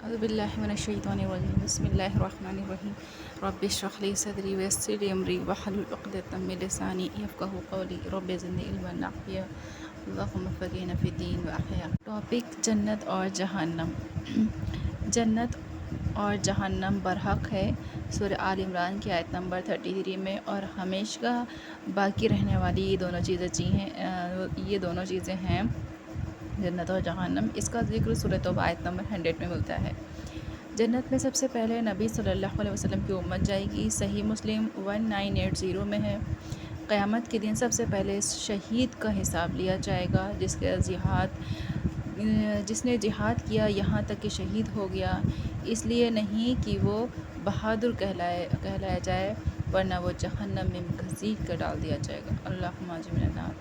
أعوذ بالله من الشيطان الرجيم بسم الله الرحمن الرحيم رب اشرح لي صدري ويسر لي أمري واحلل عقدة من لساني يفقهوا قولي رب زدني علما نافعا اللهم فقهنا في الدين وأحيا ٹاپک جنت اور جہنم جنت اور جہنم برحق ہے سورہ آل عمران کی آیت نمبر 33 میں، اور ہمیشہ باقی رہنے والی یہ دونوں چیزیں ہیں جنت اور جہنم۔ اس کا ذکر سورہ توبہ آیت نمبر 100 میں ملتا ہے۔ جنت میں سب سے پہلے نبی صلی اللہ علیہ وسلم کی امت جائے گی، صحیح مسلم 1980 میں ہے۔ قیامت کے دن سب سے پہلے شہید کا حساب لیا جائے گا، جس نے جہاد کیا یہاں تک کہ شہید ہو گیا، اس لیے نہیں کہ وہ بہادر کہلایا جائے، ورنہ وہ جہنم میں گھسیٹ کر ڈال دیا جائے گا۔ اللہم اجرنا من النار۔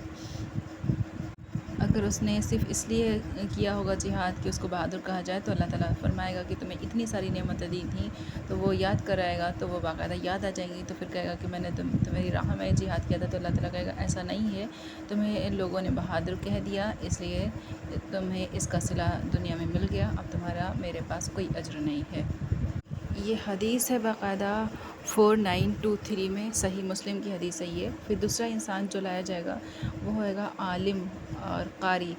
اگر اس نے صرف اس لیے کیا ہوگا جہاد کہ اس کو بہادر کہا جائے، تو اللہ تعالیٰ فرمائے گا کہ تمہیں اتنی ساری نعمتیں دی تھیں، تو وہ یاد کرائے گا، تو وہ باقاعدہ یاد آ جائیں گی، تو پھر کہے گا کہ میں نے تمہاری راہ میں جہاد کیا تھا۔ تو اللہ تعالیٰ کہے گا ایسا نہیں ہے، تمہیں ان لوگوں نے بہادر کہہ دیا، اس لیے تمہیں اس کا صلہ دنیا میں مل گیا، اب تمہارا میرے پاس کوئی اجر نہیں ہے۔ یہ حدیث ہے باقاعدہ 4923 میں، صحیح مسلم کی حدیث ہے یہ۔ پھر دوسرا انسان جو لایا جائے گا وہ ہوئے گا عالم اور قاری۔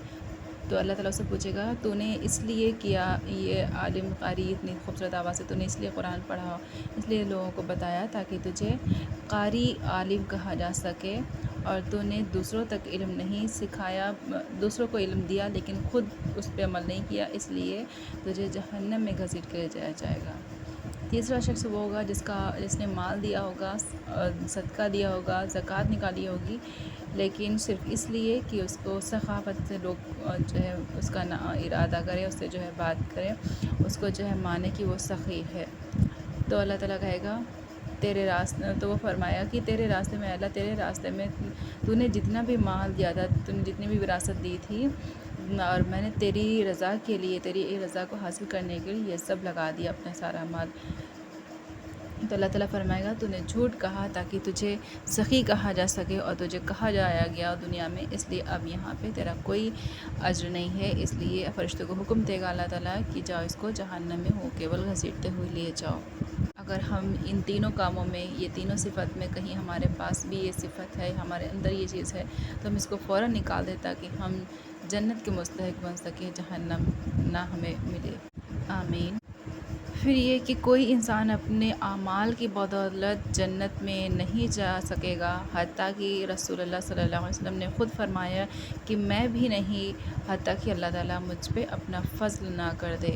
تو اللہ تعالیٰ سے پوچھے گا تو نے اس لیے کیا، یہ عالم قاری اتنی خوبصورت آواز سے تو نے اس لیے قرآن پڑھا، اس لیے لوگوں کو بتایا تاکہ تجھے قاری عالم کہا جا سکے، اور تو نے دوسروں تک علم نہیں سکھایا، دوسروں کو علم دیا لیکن خود اس پہ عمل نہیں کیا، اس لیے تجھے جہنم میں گھسیٹ کے جایا جائے گا۔ تیسرا شخص وہ ہوگا جس نے مال دیا ہوگا، صدقہ دیا ہوگا، زکوٰۃ نکالی ہوگی، لیکن صرف اس لیے کہ اس کو سخاوت سے لوگ جو ہے اس کا ارادہ کرے، اس سے جو ہے بات کرے، اس کو جو ہے مانے کہ وہ سخی ہے۔ تو اللہ تعالیٰ کہے گا تو وہ فرمایا کہ تیرے راستے میں، اللہ تیرے راستے میں تو نے جتنا بھی مال دیا تھا، تو نے جتنی بھی وراثت دی تھی، اور میں نے تیری رضا کے لیے، تیری رضا کو حاصل کرنے کے لیے یہ سب لگا دیا اپنا سارا مال۔ تو اللہ تعالیٰ فرمائے گا تو نے جھوٹ کہا تاکہ تجھے سخی کہا جا سکے، اور تجھے کہا جایا گیا دنیا میں، اس لیے اب یہاں پہ تیرا کوئی اجر نہیں ہے، اس لیے فرشتوں کو حکم دے گا اللہ تعالیٰ کہ جاؤ اس کو جہنم میں ہو کیول گھسیٹتے ہوئے لے جاؤ۔ اگر ہم ان تینوں کاموں میں، یہ تینوں صفت میں کہیں ہمارے پاس بھی یہ صفت ہے، ہمارے اندر یہ چیز ہے، تو ہم اس کو فوراً نکال دیں تاکہ ہم جنت کے مستحق بن سکیں، جہنم نہ ہمیں ملے۔ آمین۔ پھر یہ کہ کوئی انسان اپنے اعمال کی بدولت جنت میں نہیں جا سکے گا، حتیٰ کہ رسول اللہ صلی اللہ علیہ وسلم نے خود فرمایا کہ میں بھی نہیں، حتیٰ کہ اللہ تعالیٰ مجھ پہ اپنا فضل نہ کر دے۔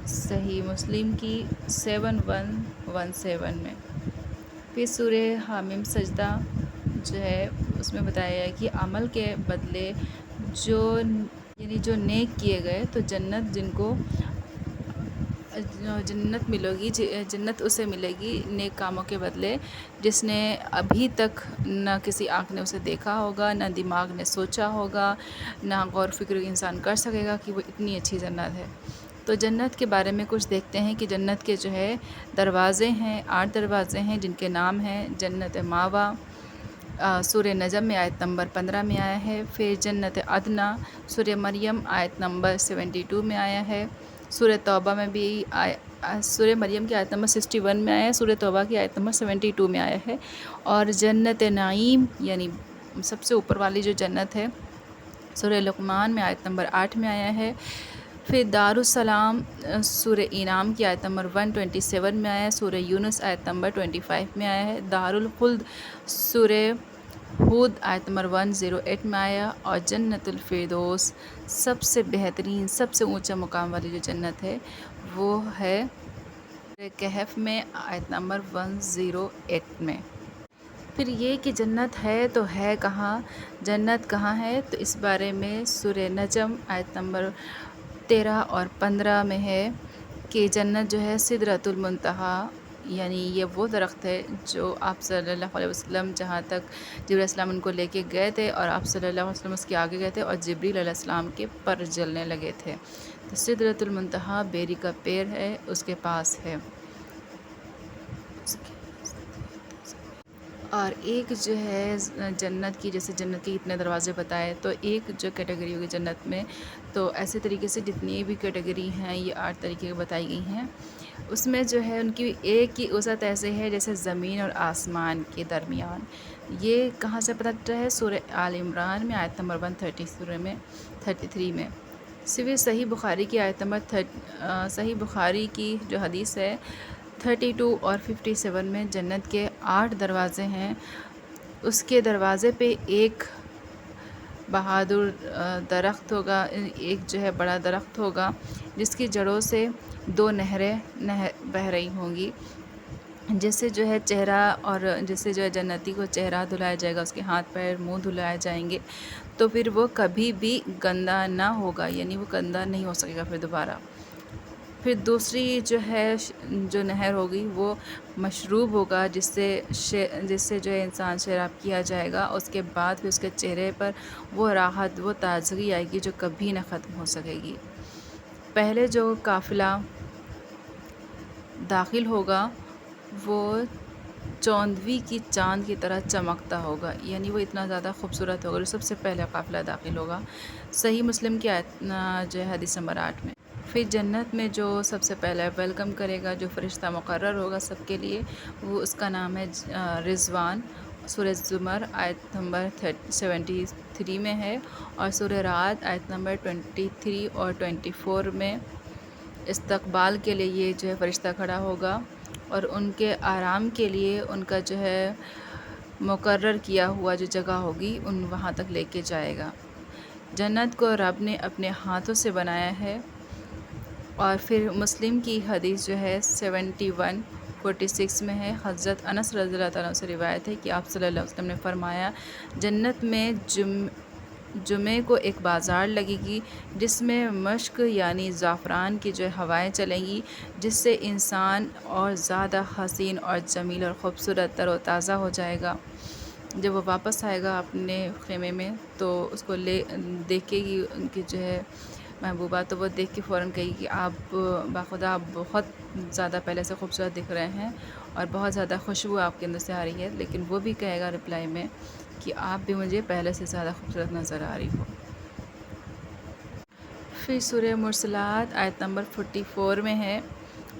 صحیح مسلم کی 7117 میں۔ پھر سورہ حامیم سجدہ جو ہے اس میں بتایا ہے کہ عمل کے بدلے جو نیک کیے گئے، تو جنت ملے گی، جنت اسے ملے گی نیک کاموں کے بدلے جس نے ابھی تک نہ کسی آنکھ نے اسے دیکھا ہوگا، نہ دماغ نے سوچا ہوگا، نہ غور فکر انسان کر سکے گا کہ وہ اتنی اچھی جنت ہے۔ تو جنت کے بارے میں کچھ دیکھتے ہیں کہ جنت کے جو ہے دروازے ہیں، 8 دروازے ہیں جن کے نام ہیں جنت ماوا، سورہ نجم میں آیت نمبر 15 میں آیا ہے۔ پھر جنت عدنہ سورہ مریم آیت نمبر 72 میں آیا ہے۔ سورہ توبہ میں بھی سورہ مریم کی آیت نمبر 61 میں آیا ہے، سورہ توبہ کی آیت نمبر 72 میں آیا ہے۔ اور جنت نعیم یعنی سب سے اوپر والی جو جنت ہے، سورہ لقمان میں آیت نمبر 8 میں آیا ہے۔ پھر دارالسلام سورہ انعام کی آیت نمبر 127 میں آیا ہے، سورہ یونس آیت نمبر 25 میں آیا ہے۔ دارالخلد سورہ ہود آیت نمبر 108 میں آیا، اور جنت الفردوس سب سے بہترین، سب سے اونچا مقام والی جو جنت ہے وہ ہے سورہ کہف میں آیت نمبر 108 میں۔ پھر یہ کہ جنت ہے تو ہے کہاں، جنت کہاں ہے، تو اس بارے میں سورہ نجم آیت نمبر 13 اور 15 میں ہے کہ جنت جو ہے سدرۃ المنتہا، یعنی یہ وہ درخت ہے جو آپ صلی اللہ علیہ وسلم جہاں تک جبریل علیہ السلام ان کو لے کے گئے تھے، اور آپ صلی اللہ علیہ وسلم اس کے آگے گئے تھے، اور جبریل علیہ السلام کے پر جلنے لگے تھے، تو سدرۃ المنتہا بیری کا پیڑ ہے، اس کے پاس ہے۔ اور ایک جو ہے جنت کی، جیسے جنت کے اتنے دروازے بتائے، تو ایک جو کیٹیگری ہوگی جنت میں، تو ایسے طریقے سے جتنی بھی کیٹیگری ہیں یہ 8 طریقے بتائی گئی ہیں. اس میں جو ہے ان کی ایک ہی وسعت ایسے ہے جیسے زمین اور آسمان کے درمیان. یہ کہاں سے پتہ چلتا ہے؟ سورہ آل عمران میں آیت نمبر 133 میں. صحیح بخاری کی آیت نمبر صحیح بخاری کی جو حدیث ہے 32 اور 57 میں جنت کے 8 دروازے ہیں. اس کے دروازے پہ ایک بہادر درخت ہوگا، ایک جو ہے بڑا درخت ہوگا جس کی جڑوں سے 2 نہریں بہہ رہی ہوں گی، جس سے جو ہے چہرہ اور جس سے جو ہے جنتی کو چہرہ دھلایا جائے گا، اس کے ہاتھ پیر منہ دھلائے جائیں گے، تو پھر وہ کبھی بھی گندا نہ ہوگا، یعنی وہ گندا نہیں ہو سکے گا پھر دوبارہ. پھر دوسری جو نہر ہوگی وہ مشروب ہوگا، جس سے جو ہے انسان شراب کیا جائے گا. اس کے بعد پھر اس کے چہرے پر وہ راحت، وہ تازگی آئے گی جو کبھی نہ ختم ہو سکے گی. پہلے جو قافلہ داخل ہوگا وہ چوندویں کی چاند کی طرح چمکتا ہوگا، یعنی وہ اتنا زیادہ خوبصورت ہوگا جو سب سے پہلے قافلہ داخل ہوگا. صحیح مسلم کی جو ہے حدیث نمبر 8 میں. پھر جنت میں جو سب سے پہلے ویلکم کرے گا، جو فرشتہ مقرر ہوگا سب کے لیے، وہ اس کا نام ہے رضوان. سورہ زمر آیت نمبر 73 میں ہے، اور سورہ رعد آیت نمبر 23 اور 24 میں. استقبال کے لیے یہ جو ہے فرشتہ کھڑا ہوگا اور ان کے آرام کے لیے ان کا جو ہے مقرر کیا ہوا جو جگہ ہوگی وہاں تک لے کے جائے گا. جنت کو رب نے اپنے ہاتھوں سے بنایا ہے. اور پھر مسلم کی حدیث جو ہے 7146 میں ہے. حضرت انس رضی اللہ تعالیٰ سے روایت ہے کہ آپ صلی اللہ علیہ وسلم نے فرمایا، جنت میں جمعے کو ایک بازار لگے گی جس میں مشک یعنی زعفران کی جو ہوائیں چلیں گی، جس سے انسان اور زیادہ حسین اور جمیل اور خوبصورت تر و تازہ ہو جائے گا. جب وہ واپس آئے گا اپنے خیمے میں تو اس کو دیکھے گی ان کی جو ہے محبوبہ، تو وہ دیکھ کے فوراً کہے گی کہ آپ باخدا آپ بہت زیادہ پہلے سے خوبصورت دکھ رہے ہیں اور بہت زیادہ خوشبو آپ کے اندر سے آ رہی ہے. لیکن وہ بھی کہے گا رپلائی میں کہ آپ بھی مجھے پہلے سے زیادہ خوبصورت نظر آ رہی ہو. پھر سورہ مرسلات آیت نمبر 44 میں ہے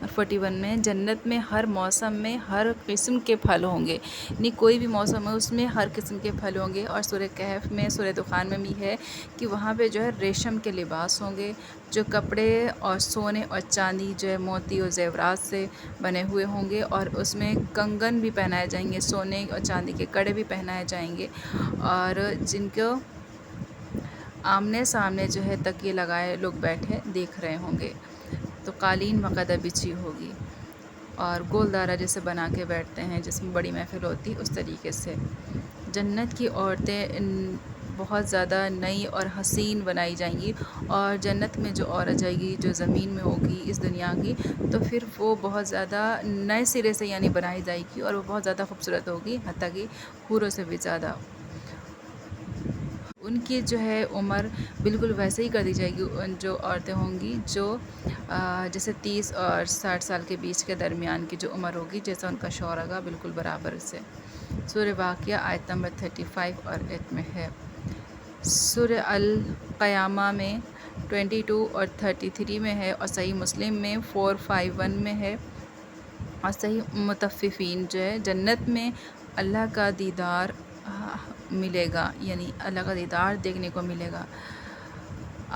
اور 41 میں، جنت میں ہر موسم میں ہر قسم کے پھل ہوں گے، یعنی کوئی بھی موسم ہے اس میں ہر قسم کے پھل ہوں گے. اور سورہ کہف میں، سورہ دخان میں بھی ہے کہ وہاں پہ جو ہے ریشم کے لباس ہوں گے جو کپڑے اور سونے اور چاندی جو ہے موتی اور زیورات سے بنے ہوئے ہوں گے، اور اس میں کنگن بھی پہنائے جائیں گے، سونے اور چاندی کے کڑے بھی پہنائے جائیں گے، اور جن کو آمنے سامنے جو ہے تکیے لگائے لوگ بیٹھے دیکھ رہے ہوں گے. تو قالین باقاعدہ بچھی ہوگی اور گول دارہ جیسے بنا کے بیٹھتے ہیں جس میں بڑی محفل ہوتی، اس طریقے سے. جنت کی عورتیں بہت زیادہ نئی اور حسین بنائی جائیں گی، اور جنت میں جو عورت جائے گی جو زمین میں ہوگی اس دنیا کی، تو پھر وہ بہت زیادہ نئے سرے سے یعنی بنائی جائے گی اور وہ بہت زیادہ خوبصورت ہوگی، حتیٰ کہ حوروں سے بھی زیادہ. ان کی جو ہے عمر بالکل ویسے ہی کر دی جائے گی جو عورتیں ہوں گی جو جیسے 30 اور 60 سال کے بیچ کے درمیان کی جو عمر ہوگی، جیسا ان کا شوہر ہوگا بالکل برابر سے. سورہ واقعہ آیت نمبر 35 اور 8 میں ہے. سورہ القیامہ میں 22 اور 33 میں ہے، اور صحیح مسلم میں 451 میں ہے. اور صحیح متففین جو ہے جنت میں اللہ کا دیدار ملے گا، یعنی اللہ کا دیدار دیکھنے کو ملے گا.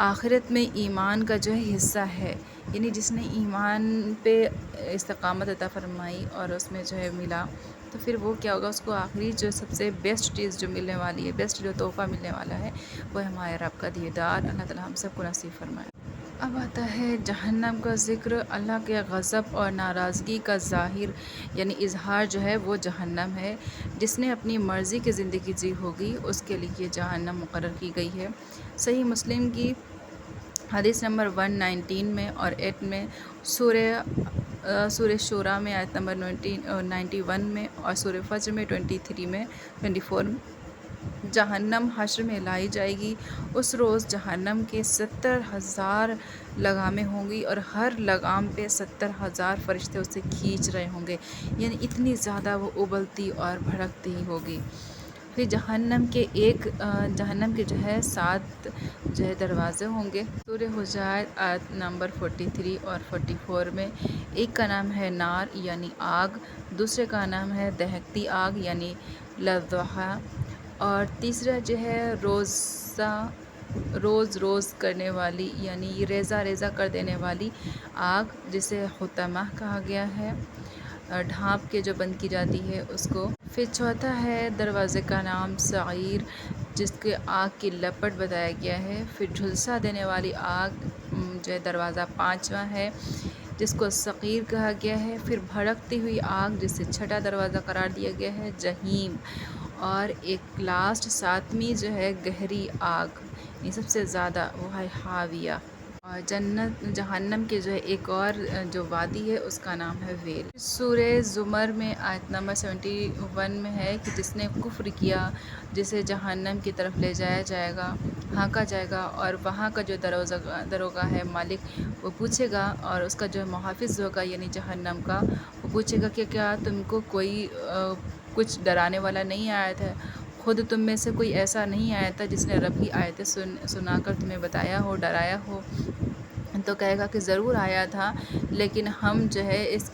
آخرت میں ایمان کا جو ہے حصہ ہے، یعنی جس نے ایمان پہ استقامت عطا فرمائی اور اس میں جو ہے ملا، تو پھر وہ کیا ہوگا، اس کو آخری جو سب سے بیسٹ چیز جو ملنے والی ہے، بیسٹ جو تحفہ ملنے والا ہے، وہ ہمارے رب کا دیدار. اللہ تعالیٰ ہم سب کو نصیب فرمائے. اب آتا ہے جہنم کا ذکر. اللہ کے غضب اور ناراضگی کا ظاہر یعنی اظہار جو ہے وہ جہنم ہے. جس نے اپنی مرضی کی زندگی جی ہوگی اس کے لیے جہنم مقرر کی گئی ہے. صحیح مسلم کی حدیث نمبر 119 میں اور 8 میں، سورہ شورى میں آیت نمبر 91 میں، اور سورہ فجر میں 23 میں 24 میں، جہنم حشر میں لائی جائے گی. اس روز جہنم کے 70,000 لگامیں ہوں گی اور ہر لگام پہ 70,000 فرشتے اسے کھینچ رہے ہوں گے، یعنی اتنی زیادہ وہ ابلتی اور بھڑکتی ہوگی. پھر جہنم کے جو ہے 7 جو ہے دروازے ہوں گے۔ سورہ حجرات آیت نمبر 43 اور 44 میں ایک کا نام ہے نار یعنی آگ، دوسرے کا نام ہے دہکتی آگ یعنی لظہ، اور تیسرا جو ہے روز کرنے والی یعنی ریزہ ریزہ کر دینے والی آگ جسے حطمہ کہا گیا ہے، ڈھانپ کے جو بند کی جاتی ہے اس کو۔ پھر چوتھا ہے دروازے کا نام سعیر، جس کے آگ کی لپٹ بتایا گیا ہے۔ پھر جھلسا دینے والی آگ جو ہے دروازہ 5واں ہے، جس کو سقیر کہا گیا ہے۔ پھر بھڑکتی ہوئی آگ جسے چھٹا دروازہ قرار دیا گیا ہے، جہیم، اور ایک لاسٹ 7ویں جو ہے گہری آگ، یہ سب سے زیادہ، وہ ہے حاویہ۔ اور جہنم کے جو ہے ایک اور جو وادی ہے اس کا نام ہے ویل۔ سورہ زمر میں آیت نمبر 71 میں ہے کہ جس نے کفر کیا جسے جہنم کی طرف لے جایا جائے گا، ہانکا جائے گا، اور وہاں کا جو دروگا ہے مالک وہ پوچھے گا، اور اس کا جو محافظ ہوگا یعنی جہنم کا، وہ پوچھے گا کہ کیا تم کو کوئی کچھ ڈرانے والا نہیں آیا تھا؟ خود تم میں سے کوئی ایسا نہیں آیا تھا جس نے رب کی آیتیں سنا کر تمہیں بتایا ہو، ڈرایا ہو؟ تو کہے گا کہ ضرور آیا تھا، لیکن ہم جو ہے اس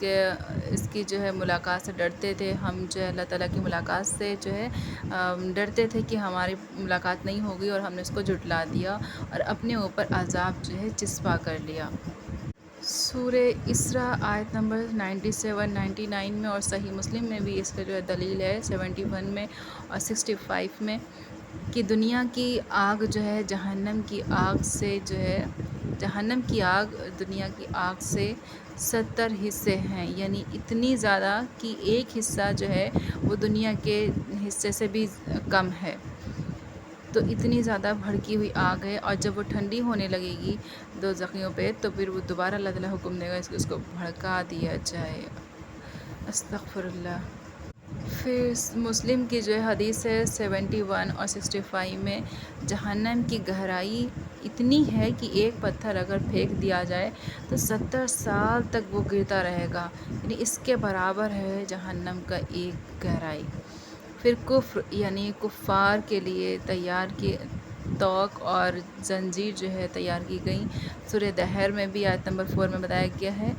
کی جو ہے ملاقات سے ڈرتے تھے، ہم جو ہے اللہ تعالیٰ کی ملاقات سے جو ہے ڈرتے تھے کہ ہماری ملاقات نہیں ہوگی، اور ہم نے اس کو جھٹلا دیا اور اپنے اوپر عذاب جو ہے چسپا کر لیا۔ سورہ اسراء آیت نمبر 97 99 میں اور صحیح مسلم میں بھی اس کا جو ہے دلیل ہے 71 میں اور 65 میں، کہ دنیا کی آگ جو ہے جہنم کی آگ سے جو ہے دنیا کی آگ سے 70 حصے ہیں، یعنی اتنی زیادہ کہ ایک حصہ جو ہے وہ دنیا کے حصے سے بھی کم ہے، تو اتنی زیادہ بھڑکی ہوئی آگ ہے۔ اور جب وہ ٹھنڈی ہونے لگے گی دوزخیوں پہ تو پھر وہ دوبارہ اللہ تعالیٰ حکم دے گا اس کو بھڑکا دیا جائے۔ استغفر اللہ۔ پھر مسلم کی جو ہے حدیث ہے 71 اور 65 میں، جہنم کی گہرائی اتنی ہے کہ ایک پتھر اگر پھینک دیا جائے تو 70 سال تک وہ گرتا رہے گا، یعنی اس کے برابر ہے جہنم کا ایک گہرائی۔ پھر کفر یعنی کفار کے لیے تیار کی توق اور زنجیر جو ہے تیار کی گئی۔ سورہ دہر میں بھی آیت نمبر 4 میں بتایا گیا ہے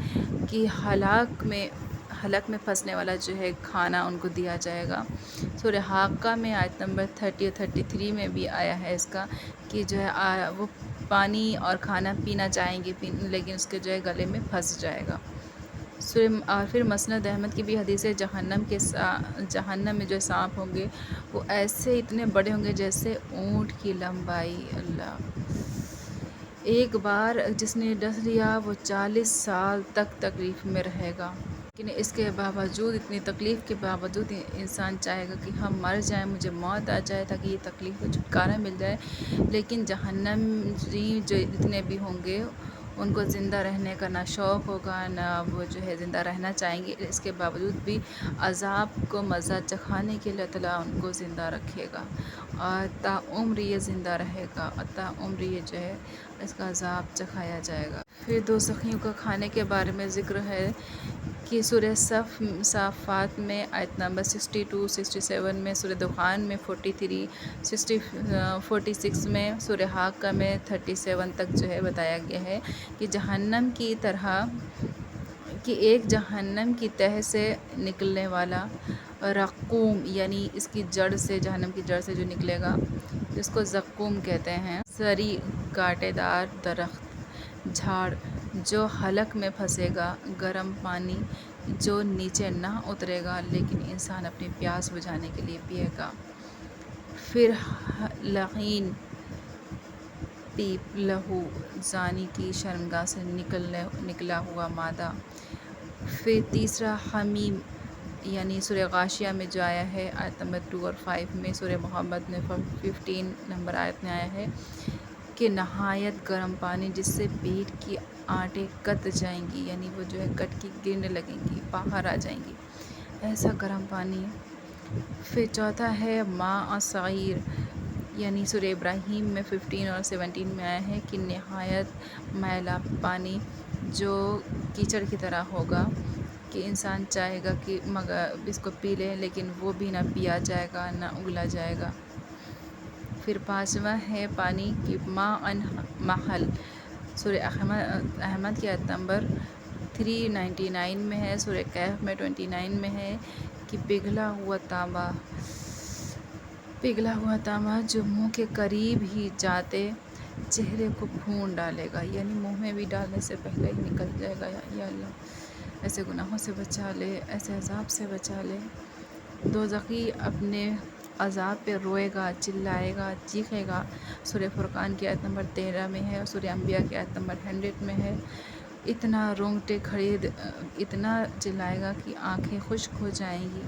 کہ ہلاک میں پھنسنے والا جو ہے کھانا ان کو دیا جائے گا۔ سورہ حاقہ میں آیت نمبر 30 اور 33 میں بھی آیا ہے اس کا کہ جو ہے وہ پانی اور کھانا پینا چاہیں گے لیکن اس کے جو ہے گلے میں پھنس جائے گا۔ اور پھر مسند احمد کی بھی حدیث ہے، جہنم میں جو سانپ ہوں گے وہ ایسے اتنے بڑے ہوں گے جیسے اونٹ کی لمبائی۔ اللہ! ایک بار جس نے ڈس لیا وہ 40 سال تک تکلیف میں رہے گا، لیکن اس کے باوجود، اتنی تکلیف کے باوجود انسان چاہے گا کہ ہم مر جائیں، مجھے موت آ جائے تاکہ یہ تکلیف سے چھٹکارا مل جائے، لیکن جہنمی جو جتنے بھی ہوں گے ان کو زندہ رہنے کا نہ شوق ہوگا، نہ وہ جو ہے زندہ رہنا چاہیں گے، اس کے باوجود بھی عذاب کو مزہ چکھانے کے لیے اللہ تعالیٰ ان کو زندہ رکھے گا، اور تاعمر یہ زندہ رہے گا، اور تاعمر یہ جو ہے اس کا عذاب چکھایا جائے گا۔ پھر دوزخیوں کا کھانے کے بارے میں ذکر ہے کہ سورہ صافات میں آیت نمبر 62 67 میں، سورہ دخان میں 43 46 میں، سورہ حاقہ میں 37 تک جو ہے بتایا گیا ہے کہ جہنم کی طرح کہ ایک جہنم کی تہہ سے نکلنے والا رقوم، یعنی اس کی جڑ سے، جہنم کی جڑ سے جو نکلے گا جس کو زقوم کہتے ہیں، سری کانٹے دار درخت، جھاڑ جو حلق میں پھنسے گا، گرم پانی جو نیچے نہ اترے گا لیکن انسان اپنی پیاس بجھانے کے لیے پیے گا، پھر لعین، پیپ، لہو، زانی کی شرمگاہ سے نکلا ہوا مادہ، پھر تیسرا حمیم، یعنی سورہ غاشیہ میں جو آیا ہے آیت نمبر 2 اور 5 میں، سورہ محمد میں 15 نمبر آیت میں آیا ہے کہ نہایت گرم پانی جس سے پیٹ کی آنٹیں کت جائیں گی، یعنی وہ جو ہے کٹ کی گرنے لگیں گی، باہر آ جائیں گی، ایسا گرم پانی۔ پھر چوتھا ہے ماء صغیر، یعنی سورہ ابراہیم میں 15 اور 17 میں آیا ہے کہ نہایت میلا پانی جو کیچڑ کی طرح ہوگا، کہ انسان چاہے گا کہ مگر اس کو پی لے، لیکن وہ بھی نہ پیا جائے گا نہ اگلا جائے گا۔ پھر 5واں ہے پانی کی ماء محل، سورہ احمد کی آیت نمبر 399 میں ہے، سورہ کہف میں 29 میں ہے کہ پگھلا ہوا تانبا جو منہ کے قریب ہی جاتے چہرے کو بھون ڈالے گا، یعنی منہ میں بھی ڈالنے سے پہلے ہی نکل جائے گا۔ یا اللہ ایسے گناہوں سے بچا لے، ایسے عذاب سے بچا لے۔ دوزخی اپنے عذاب پہ روئے گا، چلائے گا، چیخے گا، سورہ فرقان کی آیت نمبر 13 میں ہے اور سورہ انبیاء کی آیت نمبر 100 میں ہے۔ اتنا رونگٹے کھڑے، اتنا چلائے گا کہ آنکھیں خشک ہو جائیں گی،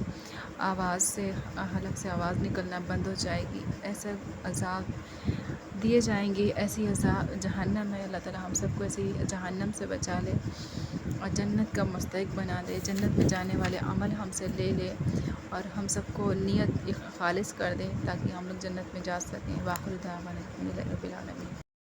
آواز سے، حلق سے آواز نکلنا بند ہو جائے گی۔ ایسے عذاب دیے جائیں گے، ایسی عذاب جہنم ہے۔ اللہ تعالیٰ ہم سب کو ایسی جہنم سے بچا لے اور جنت کا مستحق بنا دے، جنت میں جانے والے عمل ہم سے لے لے اور ہم سب کو نیت خالص کر دے تاکہ ہم لوگ جنت میں جا سکیں۔ وآخر دعوانا الحمدللہ رب العالمین۔